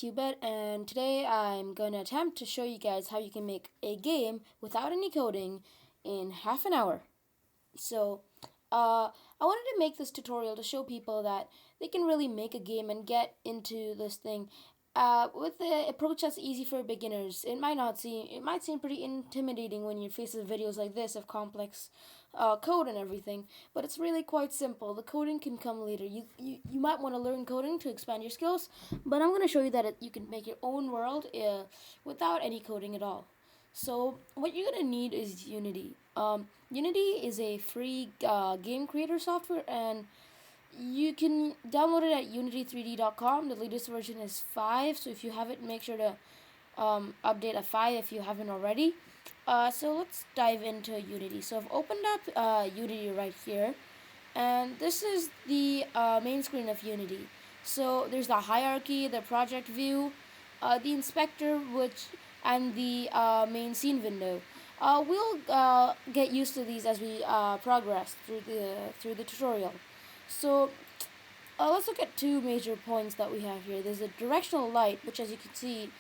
Qbet, and today I'm going to attempt to show you guys how you can make a game without any coding in half an hour. So, I wanted to make this tutorial to show people that they can really make a game and get into this thing with the approach that's easy for beginners. It might seem pretty intimidating when you're faced with videos like this of complex code and everything, but it's really quite simple. The coding can come later. You might want to learn coding to expand your skills, but I'm going to show you that you can make your own world without any coding at all. So what you're gonna need is Unity. Unity is a free game creator software, and you can download it at unity3d.com. The latest version is 5, so if you haven't, make sure to update at 5 if you haven't already. So let's dive into Unity. So I've opened up Unity right here, and this is the main screen of Unity. So there's the hierarchy, the project view, the inspector, and the main scene window. We'll get used to these as we progress through the tutorial. So let's look at two major points that we have here. There's a directional light, which, as you can see,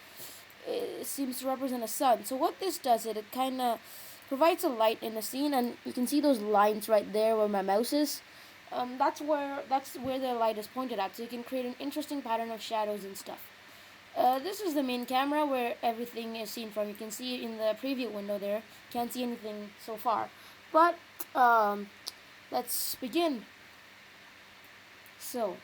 it seems to represent a sun. So what this does, it kind of provides a light in the scene, and you can see those lines right there where my mouse is. That's where the light is pointed at, so you can create an interesting pattern of shadows and stuff. This is the main camera where everything is seen from. You can see it in the preview window there. Can't see anything so far. But let's begin. So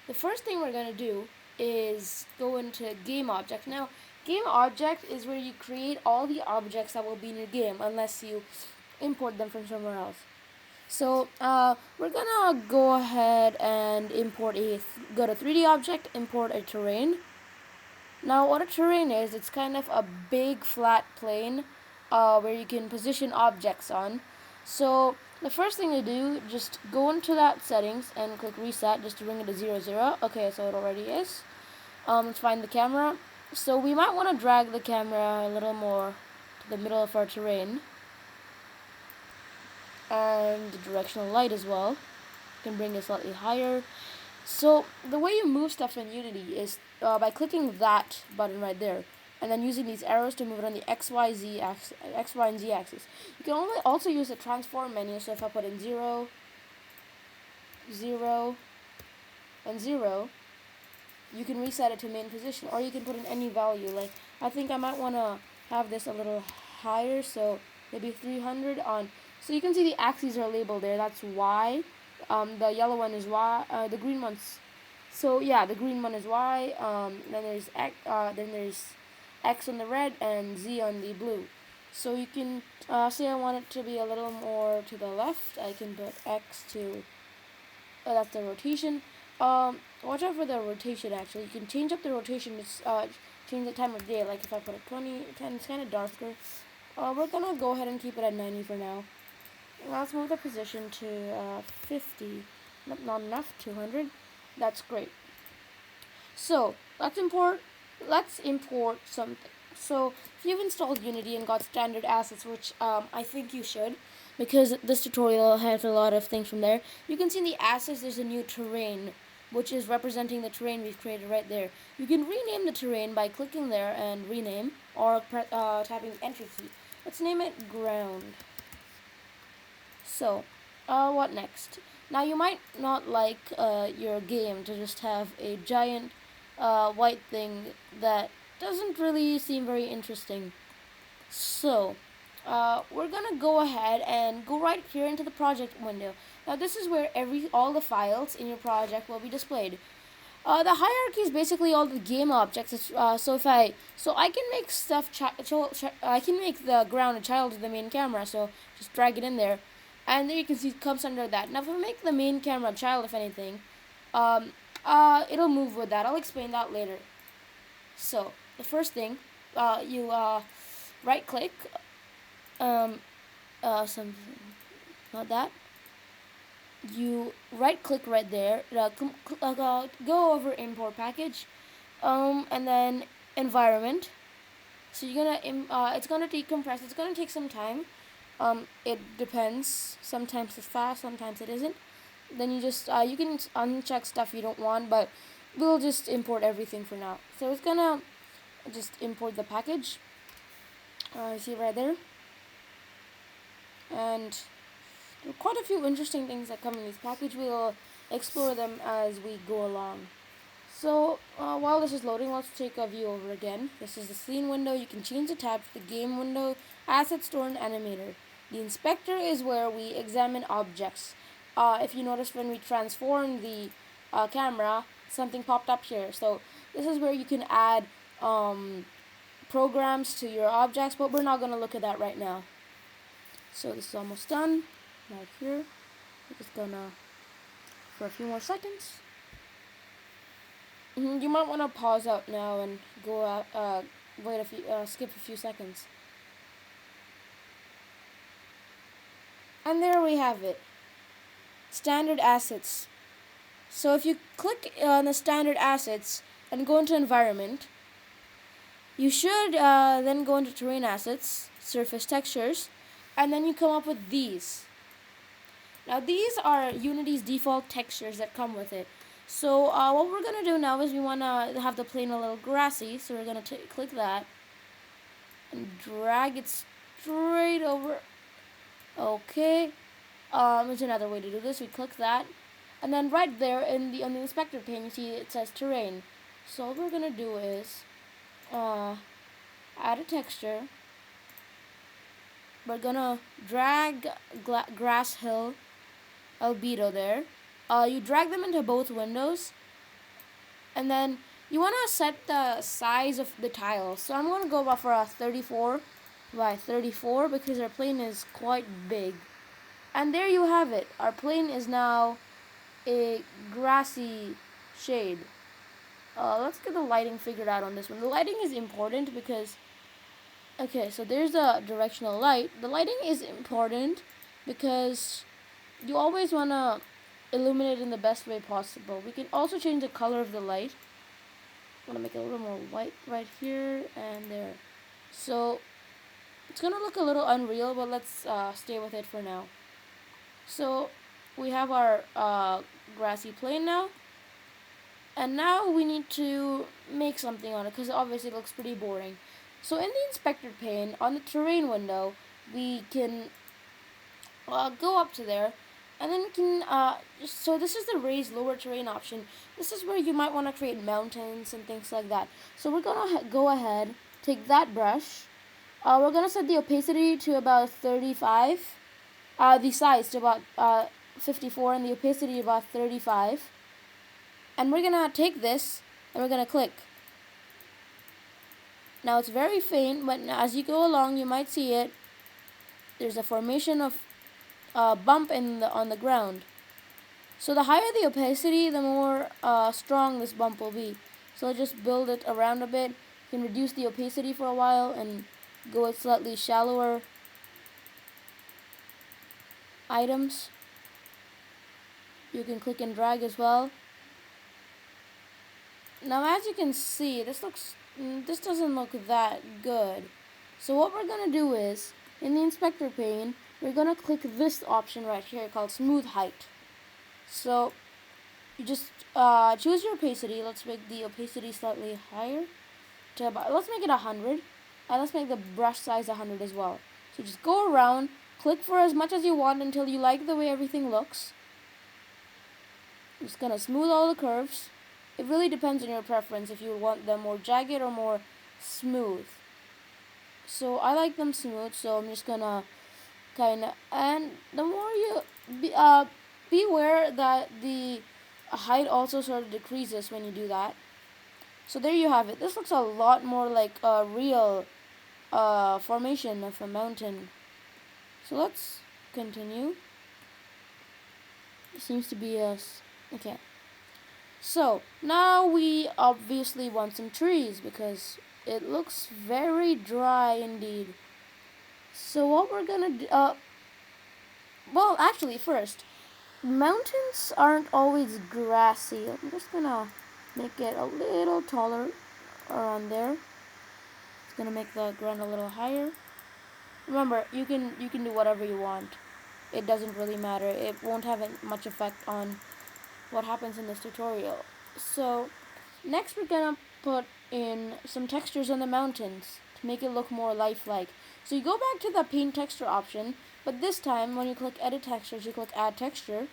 the first thing we're going to do is go into game object. Now, game object is where you create all the objects that will be in your game unless you import them from somewhere else. So we're gonna go ahead and import go to 3D object, import a terrain. Now what a terrain is, it's kind of a big flat plane where you can position objects on. So the first thing to do, just go into that settings and click reset just to bring it to 0, 0. Okay, so it already is. Let's find the camera. So we might want to drag the camera a little more to the middle of our terrain. And the directional light as well. You can bring it slightly higher. So the way you move stuff in Unity is by clicking that button right there, and then using these arrows to move it on the X, Y, and Z axis. You can also use the transform menu. So if I put in 0, 0, and 0, you can reset it to main position, or you can put in any value. Like I think I might want to have this a little higher, so maybe 300 on. So you can see the axes are labeled there. That's Y. The yellow one is Y. The green one's. So yeah, the green one is Y. Then there's X on the red and Z on the blue. So you can say I want it to be a little more to the left. I can put X to. That's the rotation. Watch out for the rotation. Actually, you can change up the rotation. Change the time of day. Like if I put it 20, 10, it's kind of darker. We're gonna go ahead and keep it at 90 for now. Let's move the position to 50. Not enough. 200. That's great. So let's import something. So if you've installed Unity and got standard assets, which I think you should, because this tutorial has a lot of things from there, you can see in the assets there's a new terrain, which is representing the terrain we've created right there. You can rename the terrain by clicking there and rename, or tapping the enter key. Let's name it ground. So, what next? Now you might not like your game to just have a giant white thing that doesn't really seem very interesting. So, we're gonna go ahead and go right here into the project window. Now this is where all the files in your project will be displayed. The hierarchy is basically all the game objects. So I can make stuff. I can make the ground a child of the main camera. So just drag it in there, and there you can see it comes under that. Now if I make the main camera a child, if anything, it'll move with that. I'll explain that later. So the first thing, you right click, something not that. You right click right there, go over import package, and then environment. So you're gonna it's gonna decompress. It's gonna take some time. It depends. Sometimes it's fast, sometimes it isn't. Then you just you can uncheck stuff you don't want, but we'll just import everything for now. So it's gonna just import the package. You see right there. And there are quite a few interesting things that come in this package. We'll explore them as we go along. So while this is loading, let's take a view over again. This is the scene window. You can change the tab to the game window, asset store, and animator. The inspector is where we examine objects. If you notice, when we transform the camera, something popped up here. So this is where you can add programs to your objects, but we're not going to look at that right now. So this is almost done. Right here, we're just gonna for a few more seconds. You might want to pause out now and go out. Skip a few seconds. And there we have it. Standard assets. So if you click on the standard assets and go into environment, you should then go into terrain assets, surface textures, and then you come up with these. Now these are Unity's default textures that come with it. So what we're going to do now is we want to have the plane a little grassy, so we're going to click that and drag it straight over. Okay, there's another way to do this. We click that, and then right there on the inspector pane, you see it says terrain. So what we're going to do is add a texture. We're going to drag grass hill albedo there. You drag them into both windows, and then you want to set the size of the tiles. So I'm going to go for a 34 by 34 because our plane is quite big. And there you have it. Our plane is now a grassy shade. Let's get the lighting figured out on this one. The lighting is important because, okay, so there's a directional light. The lighting is important because you always want to illuminate in the best way possible. We can also change the color of the light. I want to make it a little more white right here and there. So it's going to look a little unreal, but let's stay with it for now. So we have our grassy plane now. And now we need to make something on it because obviously it looks pretty boring. So in the inspector pane, on the terrain window, we can go up to there. And then we can, so this is the raise lower terrain option. This is where you might want to create mountains and things like that. So we're going to go ahead, take that brush. We're going to set the opacity to about 35. The size to about 54 and the opacity about 35. And we're going to take this and we're going to click. Now it's very faint, but as you go along, you might see it. There's a formation of bump on the ground. So the higher the opacity, the more strong this bump will be. So I'll just build it around a bit. You can reduce the opacity for a while and go with slightly shallower items. You can click and drag as well. Now as you can see, this doesn't look that good. So what we're going to do is, in the inspector pane, we're going to click this option right here called Smooth Height. So you just choose your opacity. Let's make the opacity slightly higher. Let's make it 100. And let's make the brush size 100 as well. So just go around, click for as much as you want until you like the way everything looks. I'm just going to smooth all the curves. It really depends on your preference if you want them more jagged or more smooth. So I like them smooth, so I'm just going to and the more you beware that the height also sort of decreases when you do that. So there you have it. This looks a lot more like a real formation of a mountain. So let's continue. It seems to be okay. So now we obviously want some trees because it looks very dry indeed. So what we're gonna do, well actually first, mountains aren't always grassy. I'm just gonna make it a little taller around there. It's gonna make the ground a little higher. Remember, you can do whatever you want. It doesn't really matter. It won't have much effect on what happens in this tutorial. So Next, we're gonna put in some textures on the mountains to make it look more lifelike. So you go back to the paint texture option, but this time when you click edit textures, you click add texture.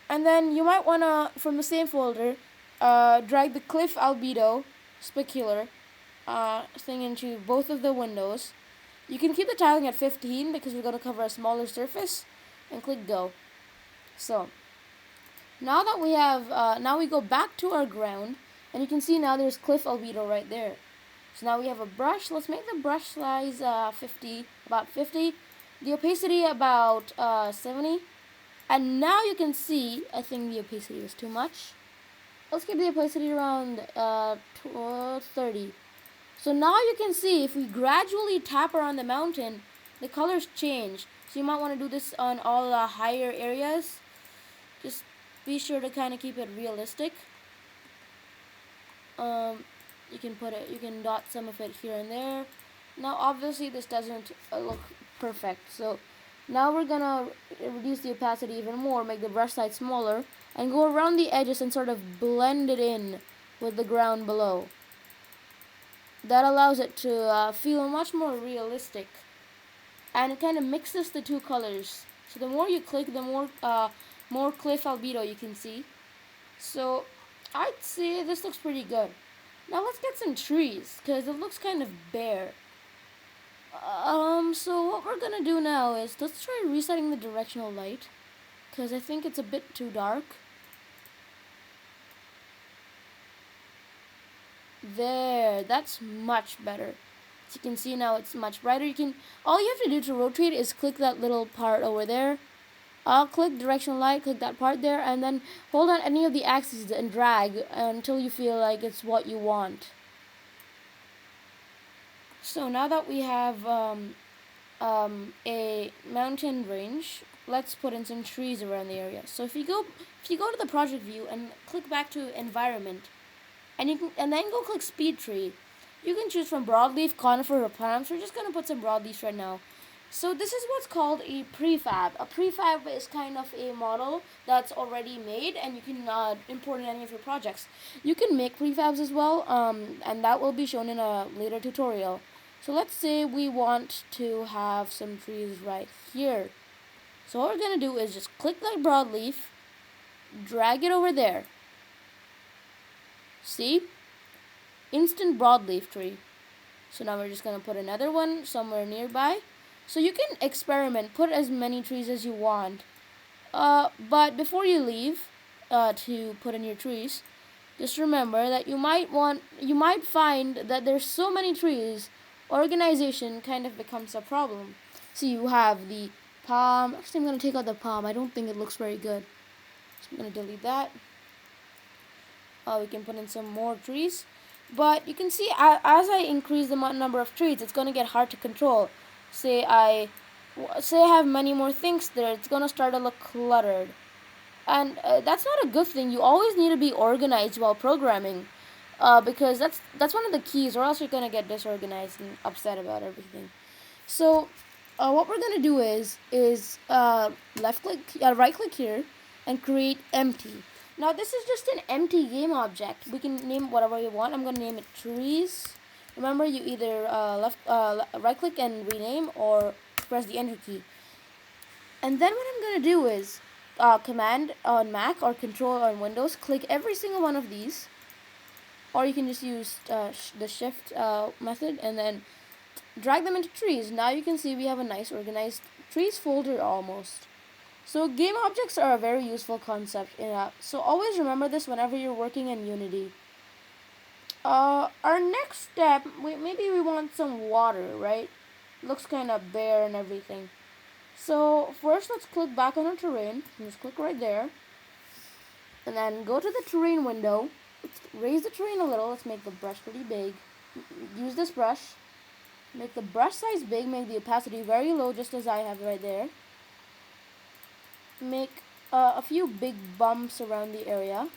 And then you might wanna, from the same folder, drag the cliff albedo specular thing into both of the windows. You can keep the tiling at 15 because we're going to cover a smaller surface, and click go. So now that we have, now we go back to our ground, and you can see now there's cliff albedo right there. So now we have a brush. Let's make the brush size 50, about 50. The opacity about 70. And now you can see, I think the opacity is too much. Let's keep the opacity around 30. So now you can see if we gradually tap around the mountain, the colors change. So you might want to do this on all the higher areas. Just be sure to kind of keep it realistic. You can dot some of it here and there. Now obviously this doesn't look perfect. So now we're gonna reduce the opacity even more, make the brush size smaller, and go around the edges and sort of blend it in with the ground below. That allows it to feel much more realistic, and it kind of mixes the two colors. So the more you click, the more cliff albedo you can see. So I'd say this looks pretty good. Now let's get some trees, because it looks kind of bare. So what we're gonna do now is, let's try resetting the directional light, because I think it's a bit too dark. There, that's much better. As you can see now, it's much brighter. All you have to do to rotate is click that little part over there. I'll click directional light, click that part there, and then hold on any of the axes and drag until you feel like it's what you want. So now that we have a mountain range, let's put in some trees around the area. So if you go to the project view and click back to environment, and then go click speed tree, you can choose from broadleaf, conifer, or palms. We're just gonna put some broadleaves right now. So this is what's called a prefab. A prefab is kind of a model that's already made, and you can import in any of your projects. You can make prefabs as well, and that will be shown in a later tutorial. So let's say we want to have some trees right here. So what we're gonna do is just click that broadleaf, drag it over there. See? Instant broadleaf tree. So now we're just going to put another one somewhere nearby. So you can experiment, put as many trees as you want. But before you leave to put in your trees, just remember that you might find that there's so many trees, organization kind of becomes a problem. So you have the palm. Actually, I'm going to take out the palm. I don't think it looks very good. So I'm going to delete that. We can put in some more trees, but you can see as I increase the number of trees, it's going to get hard to control. Say I have many more things there, it's going to start to look cluttered, and that's not a good thing. You always need to be organized while programming, because that's one of the keys, or else you're going to get disorganized and upset about everything. So what we're going to do is right click here and create empty. Now this is just an empty game object. We can name whatever you want. I'm going to name it trees. Remember, you either right click and rename, or press the enter key. And then what I'm going to do is command on Mac or control on Windows, click every single one of these, or you can just use the shift method and then drag them into trees. Now you can see we have a nice organized trees folder almost. So game objects are a very useful concept. So always remember this whenever you're working in Unity. Our next step, maybe we want some water, right? Looks kind of bare and everything. So first let's click back on our terrain. Just click right there. And then go to the terrain window. Let's raise the terrain a little. Let's make the brush pretty big. Use this brush. Make the brush size big. Make the opacity very low, just as I have right there. Make a few big bumps around the area.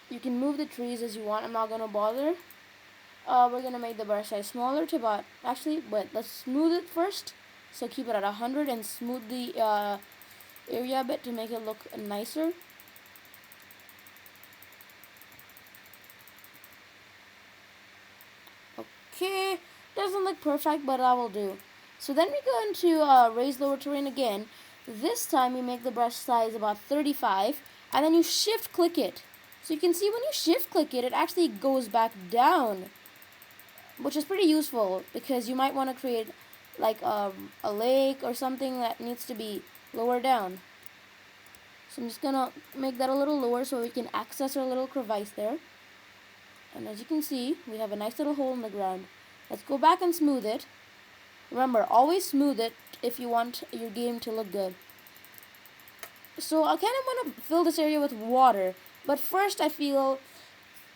You can move the trees as you want. I'm not going to bother. We're going to make the brush size smaller to about... Actually, wait, let's smooth it first. So keep it at 100 and smooth the area a bit to make it look nicer. perfect, but that will do. So then we go into raise lower terrain again. This time you make the brush size about 35, and then you shift click it. So you can see when you shift click it, it actually goes back down, which is pretty useful because you might want to create like a lake or something that needs to be lower down. So I'm just gonna make that a little lower so we can access our little crevice there. And as you can see, we have a nice little hole in the ground. Let's go back and smooth it. Remember, always smooth it if you want your game to look good. So I kind of want to fill this area with water, but first I feel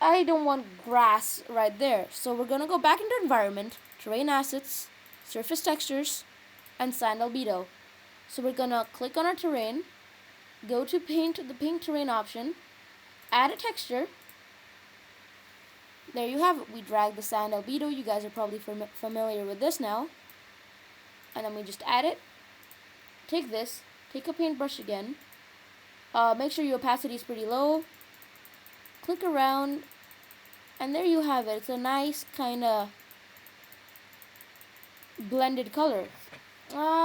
I don't want grass right there. So we're going to go back into environment, terrain assets, surface textures, and sand albedo. So we're going to click on our terrain, go to paint, the paint terrain option, add a texture. There you have it. We drag the sand albedo. You guys are probably familiar with this now. And then we just add it. Take this, take a paintbrush again. Make sure your opacity is pretty low. Click around, and there you have it. It's a nice kind of blended color.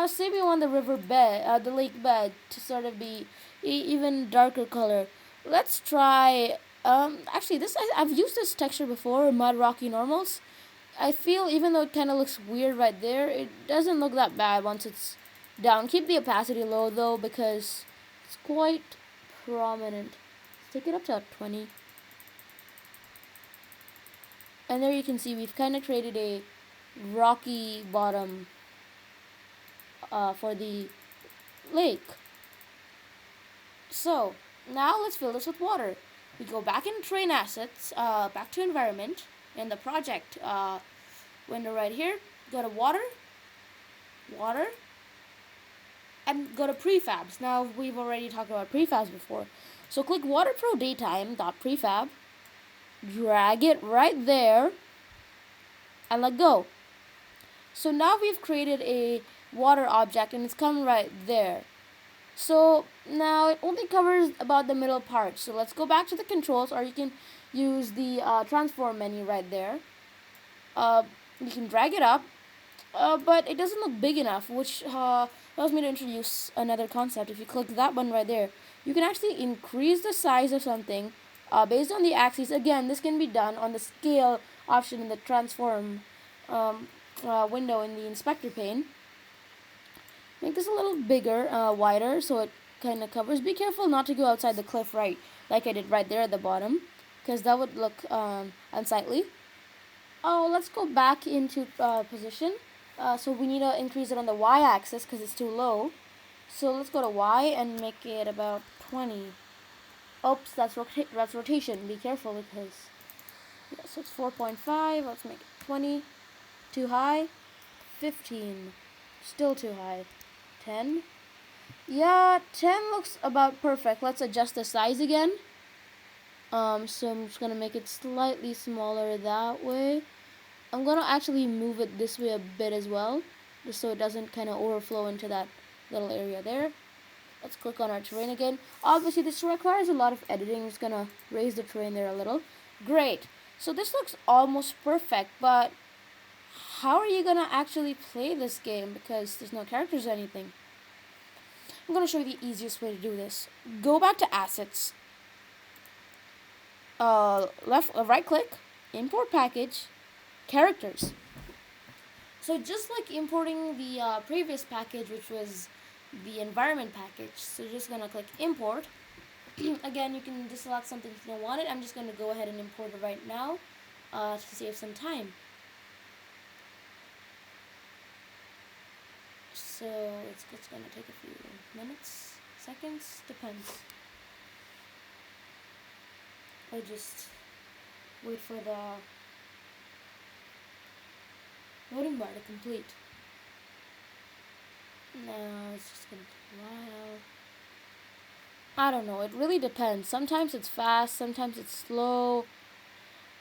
Say we want the river bed, the lake bed to sort of be even darker color. Let's try. Actually, I've used this texture before, mud rocky normals. I feel even though it kind of looks weird right there, it doesn't look that bad once it's down. Keep the opacity low though because it's quite prominent. Let's take it up to 20. And there you can see we've kind of created a rocky bottom for the lake. So now let's fill this with water. We go back in terrain assets, back to environment, in the project window right here. Go to water, and go to prefabs. Now we've already talked about prefabs before. So click Water Pro Daytime.prefab, drag it right there, and let go. So now we've created a water object and it's come right there. So now it only covers about the middle part. So let's go back to the controls, or you can use the transform menu right there. You can drag it up, but it doesn't look big enough, which allows me to introduce another concept. If you click that button right there, you can actually increase the size of something based on the axis. Again, this can be done on the scale option in the transform window in the inspector pane. Make this a little bigger, wider, so it kind of covers. Be careful not to go outside the cliff right, like I did right there at the bottom, because that would look unsightly. Oh, let's go back into position. So we need to increase it on the y-axis because it's too low. So let's go to y and make it about 20. Oops, that's rotation. Be careful because yeah, so it's 4.5. Let's make it 20. Too high. 15. Still too high. 10. Yeah, 10 looks about perfect. Let's adjust the size again. So I'm just gonna make it slightly smaller that way. I'm gonna actually move it this way a bit as well, just so it doesn't kind of overflow into that little area there. Let's click on our terrain again. Obviously this requires a lot of editing. I'm just gonna raise the terrain there a little. Great. So this looks almost perfect, but how are you gonna actually play this game because there's no characters or anything? I'm gonna show you the easiest way to do this. Go back to assets. Right click, import package, characters. So just like importing the previous package, which was the environment package, so you're just gonna click import. Again, you can deselect something if you don't want it. I'm just gonna go ahead and import it right now to save some time. So it's gonna take a few minutes, seconds, depends. I just wait for the loading bar to complete. Now it's just gonna take a while. I don't know, it really depends. Sometimes it's fast, sometimes it's slow.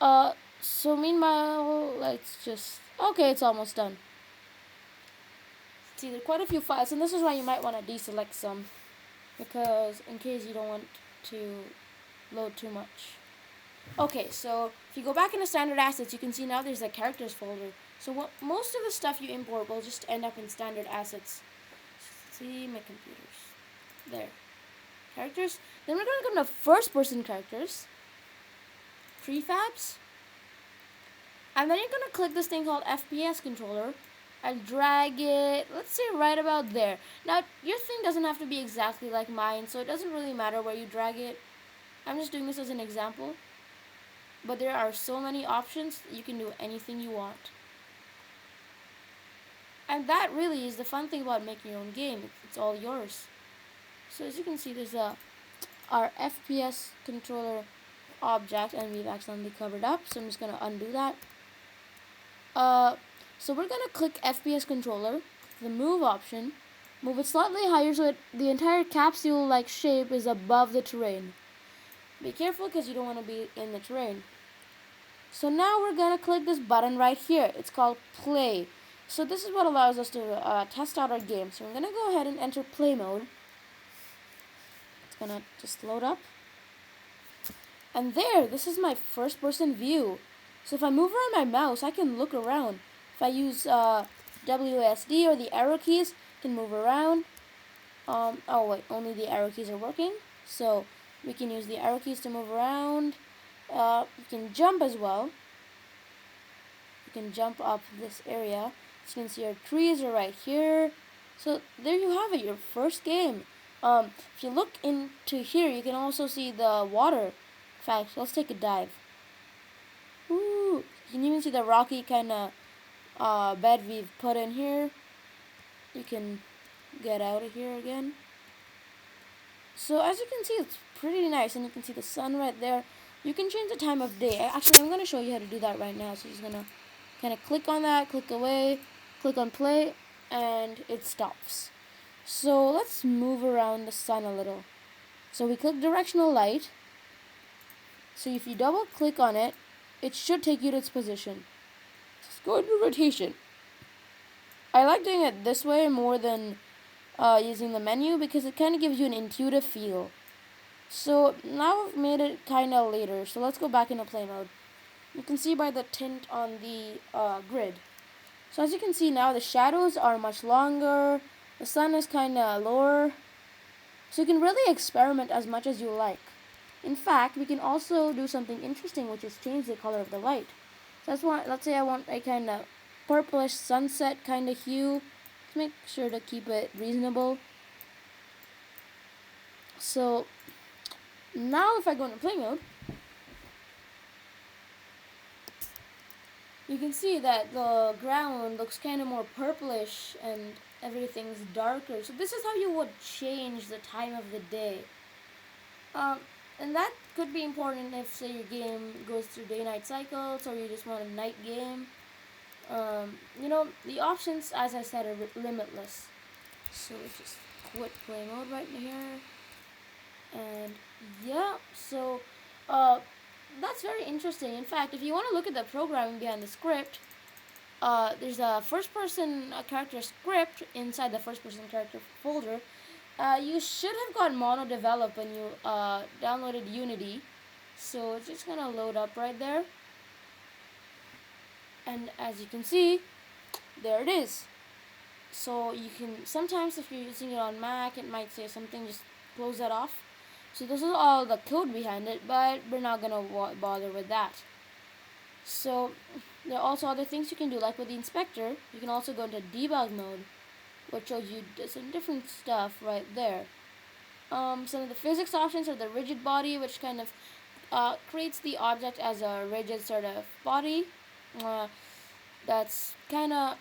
So meanwhile, let's just, okay, it's almost done. See, there are quite a few files, and this is why you might want to deselect some, because in case you don't want to load too much. Okay, so if you go back into standard assets, you can see now there's a characters folder. So most of the stuff you import will just end up in standard assets. See my computers. There. Characters. Then we're going to go to first person characters. Prefabs. And then you're going to click this thing called FPS Controller and drag it, let's say right about there. Now, your thing doesn't have to be exactly like mine, so it doesn't really matter where you drag it. I'm just doing this as an example. But there are so many options, you can do anything you want. And that really is the fun thing about making your own game. It's all yours. So as you can see, there's our FPS controller object, and we've accidentally covered up, so I'm just going to undo that. So we're going to click FPS controller, the move option, move it slightly higher so the entire capsule-like shape is above the terrain. Be careful because you don't want to be in the terrain. So now we're going to click this button right here. It's called play. So this is what allows us to test out our game. So I'm going to go ahead and enter play mode. It's going to just load up. And there, this is my first person view. So if I move around my mouse, I can look around. If I use WASD or the arrow keys, I can move around. Oh wait, only the arrow keys are working. So we can use the arrow keys to move around. You can jump as well. You can jump up this area. As you can see, our trees are right here. So there you have it, your first game. If you look into here, you can also see the water. In fact, let's take a dive. Ooh, you can even see the rocky kind of bed we've put in here. You can get out of here again. So as you can see, it's pretty nice, and you can see the sun right there. You can change the time of day. Actually, I'm going to show you how to do that right now. So you're just going to kind of click on that, click away, click on play, and it stops. So let's move around the sun a little. So we click Directional Light. So if you double click on it, it should take you to its position. Let's go into rotation. I like doing it this way more than using the menu because it kind of gives you an intuitive feel. So now I've made it kind of later. So let's go back into play mode. You can see by the tint on the grid. So as you can see now, the shadows are much longer. The sun is kind of lower. So you can really experiment as much as you like. In fact, we can also do something interesting, which is change the color of the light. So let's say I want a kind of purplish sunset kind of hue. Let's make sure to keep it reasonable. So now if I go into play mode, you can see that the ground looks kind of more purplish and everything's darker. So this is how you would change the time of the day. And that could be important if, say, your game goes through day-night cycles or you just want a night game. The options, as I said, are limitless. So let's just quit play mode right here. And yeah, so that's very interesting. In fact, if you want to look at the programming behind the script, there's a first-person character script inside the first-person character folder. You should have got mono developed when you downloaded Unity. So it's just going to load up right there. And as you can see, there it is. So you can, sometimes if you're using it on Mac, it might say something, just close that off. So this is all the code behind it, but we're not going to bother with that. So there are also other things you can do, like with the inspector. You can also go into debug mode, which shows you some different stuff right there. Some of the physics options are the rigid body, which kind of creates the object as a rigid sort of body. That's kind of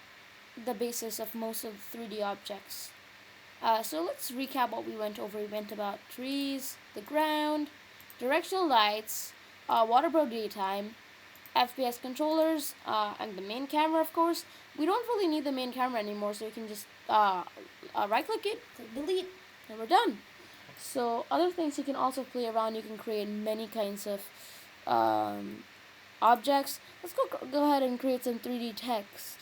the basis of most of 3D objects. So let's recap what we went over. We went about trees, the ground, directional lights, waterproof daytime, FPS controllers, and the main camera, of course. We don't really need the main camera anymore, so we can just right-click it, click delete, and we're done. So other things you can also play around. You can create many kinds of objects. Let's go ahead and create some 3D text.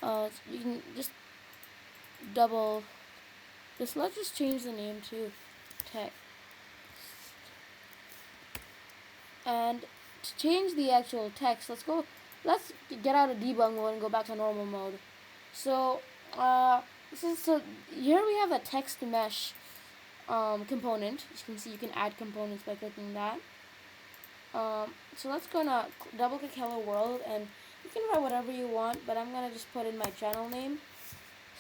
You can just let's just change the name to text. And to change the actual text, let's go let's get out of debug mode and go back to normal mode. So so here we have a text mesh component. As you can see, you can add components by clicking that. So let's go to double click hello world, and you can write whatever you want, but I'm gonna just put in my channel name.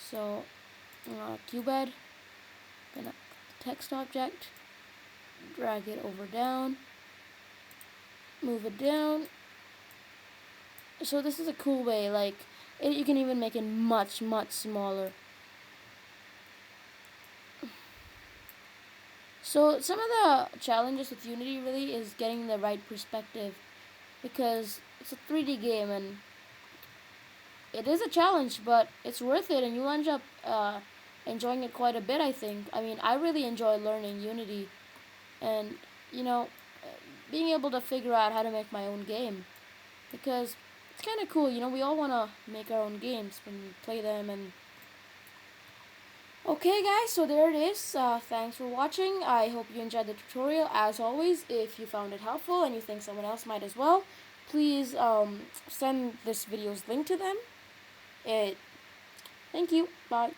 So QBed, gonna text object, drag it over down, move it down. So this is a cool way, like you can even make it much smaller. So some of the challenges with Unity really is getting the right perspective, because it's a 3D game and it is a challenge, but it's worth it, and you'll end up enjoying it quite a bit, I think. I mean, I really enjoy learning Unity, and you know, being able to figure out how to make my own game, because it's kind of cool. You know, we all want to make our own games when we play them. And okay guys, so there it is. Thanks for watching. I hope you enjoyed the tutorial. As always, if you found it helpful and you think someone else might as well, please send this video's link to them. Thank you. Bye.